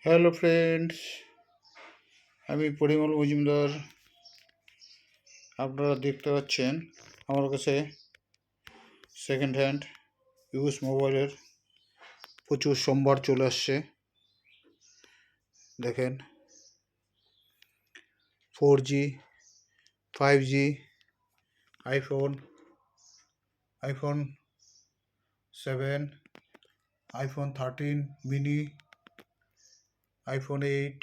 Hello friends, আমি পরিমল মজুমদার। আপনারা দেখতে পাচ্ছেন আমার কাছে সেকেন্ড হ্যান্ড ইউজ মোবাইলের প্রচুর সম্ভার চলে আসছে। দেখেন 4G 5G iPhone 7, iPhone 13 mini, iPhone 8,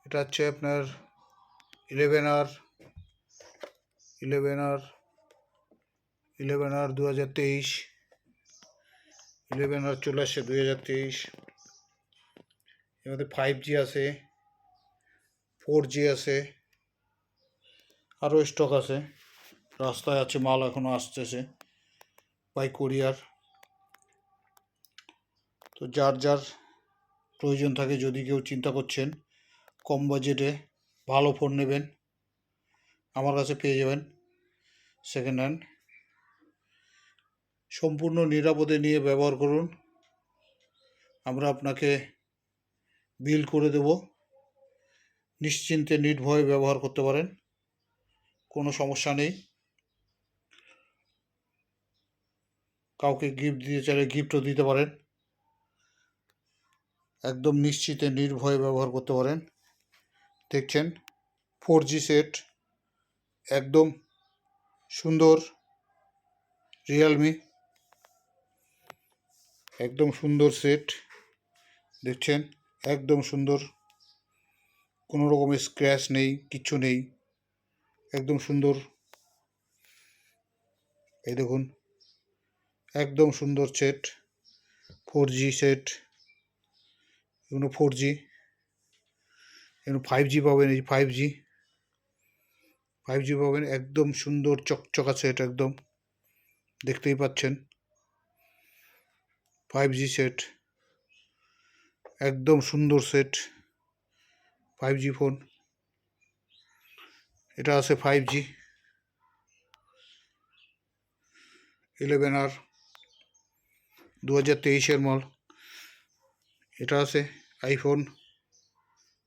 এটা হচ্ছে আপনার 11R 2023, 11R চলে আসছে 2023। এর মধ্যে 5G আছে, 4G আছে, আরও স্টক আছে, রাস্তায় আছে, মাল এখনও আসতেছে বাই কোরিয়ার। তো যার যার প্রয়োজন থাকে, যদি কেউ চিন্তা করছেন কম বাজেটে ভালো ফোন নেবেন, আমার কাছে পেয়ে যাবেন সেকেন্ড হ্যান্ড। সম্পূর্ণ নিরাপদে নিয়ে ব্যবহার করুন, আমরা আপনাকে বিল করে দেব, নিশ্চিন্তে নির্ভয়ে ব্যবহার করতে পারেন, কোনো সমস্যা নেই। কাউকে গিফট দিতে চাইলে গিফটও দিতে পারেন, একদম নিশ্চিন্তে নির্ভয়ে ব্যবহার করতে পারেন। দেখছেন 4G সেট, একদম সুন্দর, রিয়েলমি, একদম সুন্দর সেট। দেখছেন একদম সুন্দর, কোনো রকমের স্ক্র্যাচ নেই, কিচ্ছু নেই, একদম সুন্দর। এই দেখুন একদম সুন্দর সেট, 4G সেট, এগুলো 4G, এগুলো 5G পাবেন। এই 5G পাবেন, একদম সুন্দর চকচকা সেট, একদম দেখতেই পাচ্ছেন 5G সেট, একদম সুন্দর সেট, 5G ফোন। এটা আছে 5G 11R 2023-এর মাল। এটা আছে আইফোন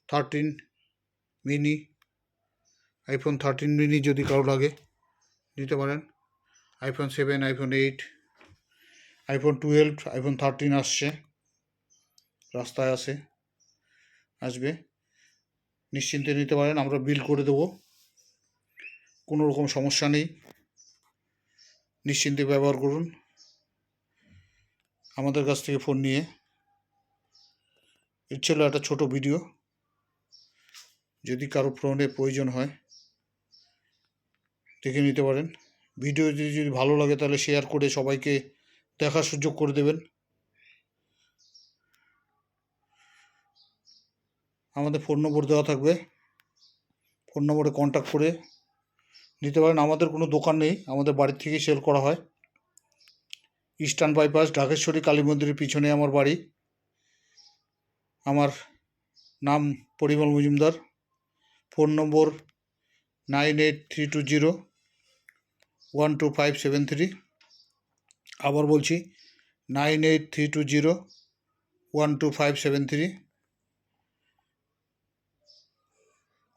13 মিনি, আইফোন 13 মিনি যদি কারো লাগে নিতে পারেন। আইফোন 7, আইফোন 8, আইফোন 12, আইফোন 13 আসছে, রাস্তায় আসবে, নিশ্চিন্তে নিতে পারেন, আমরা বিল করে দেবো, কোনো রকম সমস্যা নেই, নিশ্চিন্তে ব্যবহার করুন আমাদের কাছ থেকে ফোন নিয়ে। এর ছিল একটা ছোট ভিডিও, যদি কারো ফোনে প্রয়োজন হয় দেখে নিতে পারেন। ভিডিও যদি ভালো লাগে তাহলে শেয়ার করে সবাইকে দেখার সুযোগ করে দেবেন। আমাদের ফোন নম্বর দেওয়া থাকবে, ফোন নম্বরে কন্ট্যাক্ট করে নিতে পারেন। আমাদের কোনো দোকান নেই, আমাদের বাড়ির থেকেই সেল করা হয়। ইস্টার্ন বাইপাস ঢাকেশ্বরী কালী মন্দিরের পিছনে আমার বাড়ি। আমার নাম পরিমল মজুমদার। ফোন নম্বর 9832012573। আবার বলছি 9832012573।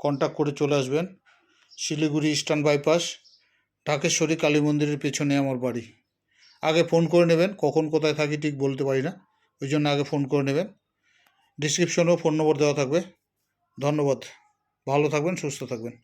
কন্ট্যাক্ট করে চলে আসবেন। শিলিগুড়ি ইস্টার্ন বাইপাস ঢাকেশ্বরী কালী মন্দিরের পেছনে আমার বাড়ি। আগে ফোন করে নেবেন, কখন কোথায় থাকি ঠিক বলতে পারি না, ওই জন্য আগে ফোন করে নেবেন। ডিসক্রিপশনেও ফোন নম্বর দেওয়া থাকবে। ধন্যবাদ, ভালো থাকবেন, সুস্থ থাকবেন।